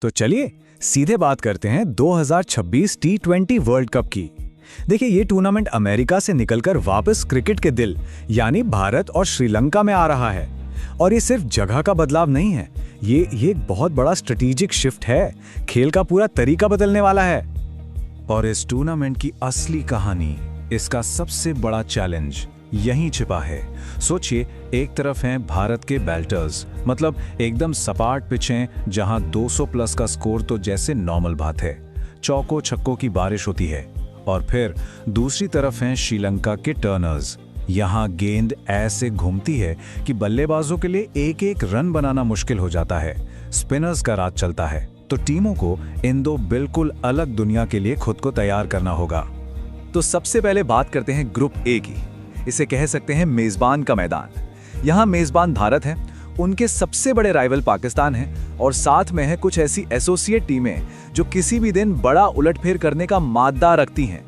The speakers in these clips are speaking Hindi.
तो चलिए सीधे बात करते हैं 2026 टी20 वर्ल्ड कप की। देखिए, ये टूर्नामेंट अमेरिका से निकलकर वापस क्रिकेट के दिल यानी भारत और श्रीलंका में आ रहा है। और ये सिर्फ जगह का बदलाव नहीं है, ये एक बहुत बड़ा स्ट्रेटेजिक शिफ्ट है। खेल का पूरा तरीका बदलने वाला है। और इस टूर्नामेंट की असली कहानी, इसका सबसे बड़ा चैलेंज यहीं छिपा है। सोचिए, एक तरफ हैं भारत के बैल्टर्स, मतलब एकदम सपाट पिचें जहां 200 प्लस का स्कोर तो जैसे नॉर्मल बात है, चौकों छक्कों की बारिश होती है। और फिर दूसरी तरफ हैं श्रीलंका के टर्नर्स। यहां गेंद ऐसे घूमती है कि बल्लेबाजों के लिए एक एक रन बनाना मुश्किल हो जाता है। स्पिनर्स का राज चलता है। तो टीमों को इन दो बिल्कुल अलग दुनिया के लिए खुद को तैयार करना होगा। तो सबसे पहले बात करते हैं ग्रुप ए की। इसे कह सकते हैं मेजबान का मैदान। यहाँ मेजबान भारत है, उनके सबसे बड़े राइवल पाकिस्तान है, और साथ में है कुछ ऐसी एसोसिएट टीमें जो किसी भी दिन बड़ा उलटफेर करने का मादा रखती हैं।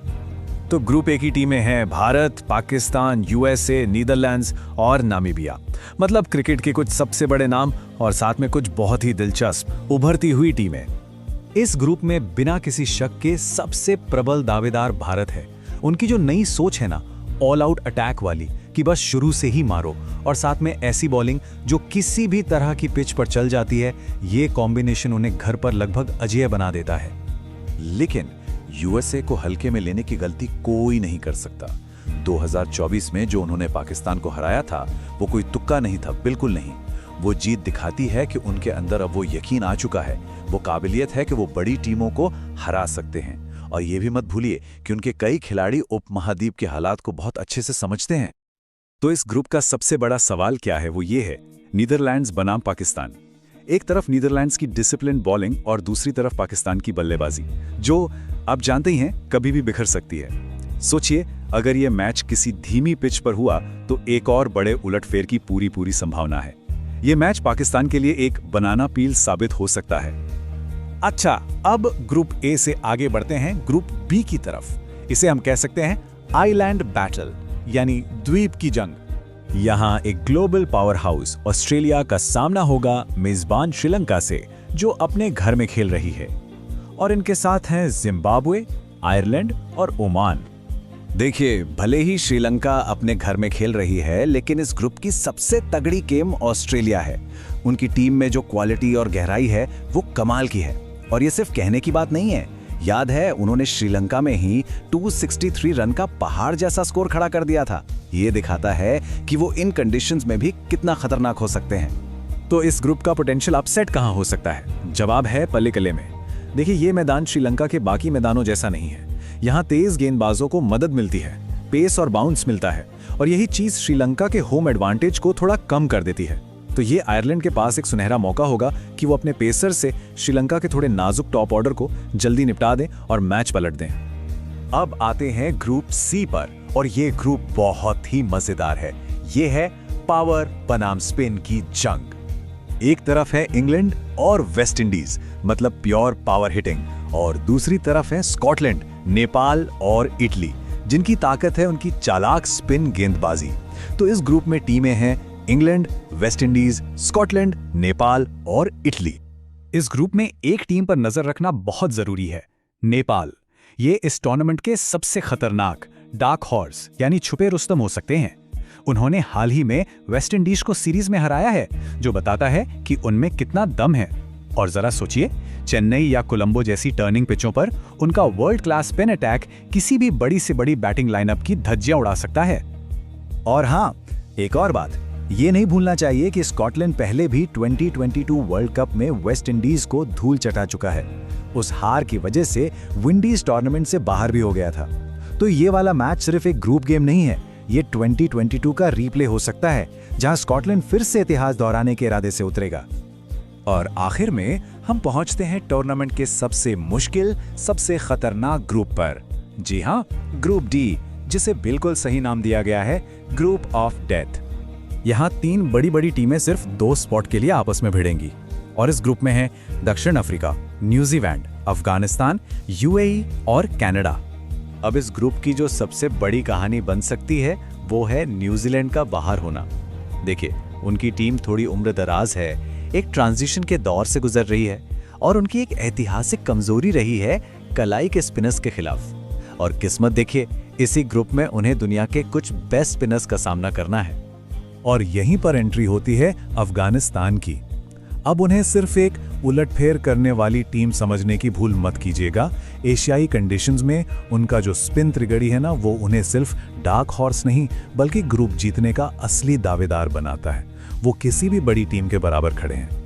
तो ग्रुप ए की टीमें हैं भारत, पाकिस्तान, यूएसए, नीदरलैंड्स और नामीबिया। मतलब क्रिकेट के कुछ सबसे बड़े नाम और साथ में कुछ बहुत ही दिलचस्प उभरती हुई टीमें। इस ग्रुप में बिना किसी शक के सबसे प्रबल दावेदार भारत है। उनकी जो नई सोच है ना, ऑल आउट अटैक वाली, कि बस शुरू से ही मारो, और साथ में ऐसी बॉलिंग जो किसी भी तरह की पिच पर चल जाती है, ये कॉम्बिनेशन उन्हें घर पर लगभग अजेय बना देता है। लेकिन यूएसए को हल्के में लेने की गलती कोई नहीं कर सकता। 2024 में जो उन्होंने पाकिस्तान को हराया था, वो कोई तुक्का नहीं था, बिल्कुल नहीं। वो जीत दिखाती है कि उनके अंदर अब वो यकीन आ चुका है, वो काबिलियत है कि वो बड़ी टीमों को हरा सकते हैं। और ये भी मत भूलिए कि उनके कई खिलाड़ी उपमहाद्वीप के हालात को बहुत अच्छे से समझते हैं। तो इस ग्रुप का सबसे बड़ा सवाल क्या है, वो ये है, नीदरलैंड्स बनाम पाकिस्तान। एक तरफ नीदरलैंड्स की डिसिप्लिन बॉलिंग और दूसरी तरफ पाकिस्तान की बल्लेबाजी, जो आप जानते ही हैं कभी भी बिखर सकती है। सोचिए, अगर ये मैच किसी धीमी पिच पर हुआ तो एक और बड़े उलटफेर की पूरी संभावना है। ये मैच पाकिस्तान के लिए एक बनाना पील साबित हो सकता है। अच्छा, अब ग्रुप ए से आगे बढ़ते हैं ग्रुप बी की तरफ। इसे हम कह सकते हैं आइलैंड बैटल, यानी द्वीप की जंग। यहां एक ग्लोबल पावर हाउस ऑस्ट्रेलिया का सामना होगा मेजबान श्रीलंका से, जो अपने घर में खेल रही है। और इनके साथ हैं जिम्बाब्वे, आयरलैंड और ओमान। देखिए, भले ही श्रीलंका अपने घर में खेल रही है, लेकिन इस ग्रुप की सबसे तगड़ी गेम ऑस्ट्रेलिया है। उनकी टीम में जो क्वालिटी और गहराई है, वो कमाल की है। और ये सिर्फ कहने की बात नहीं है। याद है, उन्होंने श्रीलंका में ही 263 रन का पहाड़ जैसा स्कोर खड़ा कर दिया था। ये दिखाता है कि वो इन कंडीशंस में भी कितना खतरनाक हो सकते हैं। तो इस ग्रुप का पोटेंशियल अपसेट कहां हो सकता है? जवाब है पल्लिकले में। देखिए, ये मैदान श्रीलंका के बाकी मैदानों जैसा नहीं है। यहाँ तेज गेंदबाजों को मदद मिलती है, पेस और बाउंस मिलता है, और यही चीज श्रीलंका के होम एडवांटेज को थोड़ा कम कर देती है। तो ये आयरलैंड के पास एक सुनहरा मौका होगा कि वो अपने पेसर से श्रीलंका के थोड़े नाजुक टॉप ऑर्डर को जल्दी निपटा दें और मैच पलट दें। अब आते हैं ग्रुप सी पर, और ये ग्रुप बहुत ही मजेदार है। ये है पावर बनाम स्पिन की जंग। एक तरफ है इंग्लैंड और वेस्ट इंडीज, मतलब प्योर पावर हिटिंग, और दूसरी तरफ है स्कॉटलैंड, नेपाल और इटली, जिनकी ताकत है उनकी चालाक स्पिन गेंदबाजी। तो इस ग्रुप में टीमें हैं England, West Indies, Scotland, Nepal और इटली। इस ग्रुप में एक टीम पर नजर रखना बहुत जरूरी है, नेपाल। ये इस टूर्नामेंट के सबसे खतरनाक डार्क हॉर्स यानी छुपे रुस्तम हो सकते हैं। उन्होंने हाल ही में वेस्ट इंडीज को सीरीज में हराया है, जो बताता है कि उनमें कितना दम है। और जरा सोचिए, चेन्नई या कोलंबो जैसी टर्निंग पिचों पर उनका वर्ल्ड क्लास स्पिन अटैक किसी भी बड़ी से बड़ी बैटिंग लाइनअप की धज्जियां उड़ा सकता है। और हाँ, एक और बात, ये नहीं भूलना चाहिए कि स्कॉटलैंड पहले भी 2022 वर्ल्ड कप में वेस्ट इंडीज को धूल चटा चुका है। उस हार की वजह से विंडीज टूर्नामेंट से बाहर भी हो गया था। तो ये वाला मैच सिर्फ एक ग्रुप गेम नहीं है, ये 2022 का रीप्ले हो सकता है, जहां स्कॉटलैंड फिर से इतिहास दोहराने के इरादे से उतरेगा। और आखिर में हम पहुंचते हैं टूर्नामेंट के सबसे मुश्किल, सबसे खतरनाक ग्रुप पर। जी हाँ, ग्रुप डी, जिसे बिल्कुल सही नाम दिया गया है, ग्रुप ऑफ डेथ। यहाँ तीन बड़ी बड़ी टीमें सिर्फ 2 स्पॉट के लिए आपस में भिड़ेंगी। और इस ग्रुप में है दक्षिण अफ्रीका, न्यूजीलैंड, अफगानिस्तान, यूएई और कनाडा। अब इस ग्रुप की जो सबसे बड़ी कहानी बन सकती है, वो है न्यूजीलैंड का बाहर होना। देखिए, उनकी टीम थोड़ी उम्र दराज है, एक ट्रांजिशन के दौर से गुजर रही है, और उनकी एक ऐतिहासिक कमजोरी रही है कलाई के स्पिनर्स के खिलाफ। और किस्मत देखिए, इसी ग्रुप में उन्हें दुनिया के कुछ बेस्ट स्पिनर्स का सामना करना है। और यहीं पर एंट्री होती है अफगानिस्तान की। अब उन्हें सिर्फ एक उलटफेर करने वाली टीम समझने की भूल मत कीजिएगा। एशियाई कंडीशंस में उनका जो स्पिन त्रिगड़ी है ना, वो उन्हें सिर्फ डार्क हॉर्स नहीं बल्कि ग्रुप जीतने का असली दावेदार बनाता है। वो किसी भी बड़ी टीम के बराबर खड़े हैं।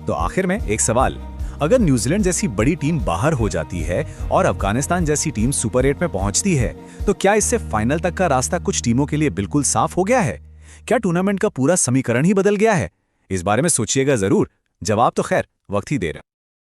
तो आखिर में एक सवाल, अगर न्यूजीलैंड जैसी बड़ी टीम बाहर हो जाती है और अफगानिस्तान जैसी टीम सुपर 8 में पहुंचती है, तो क्या इससे फाइनल तक का रास्ता कुछ टीमों के लिए बिल्कुल साफ हो गया है? क्या टूर्नामेंट का पूरा समीकरण ही बदल गया है? इस बारे में सोचिएगा जरूर। जवाब तो खैर वक्त ही दे रहा है।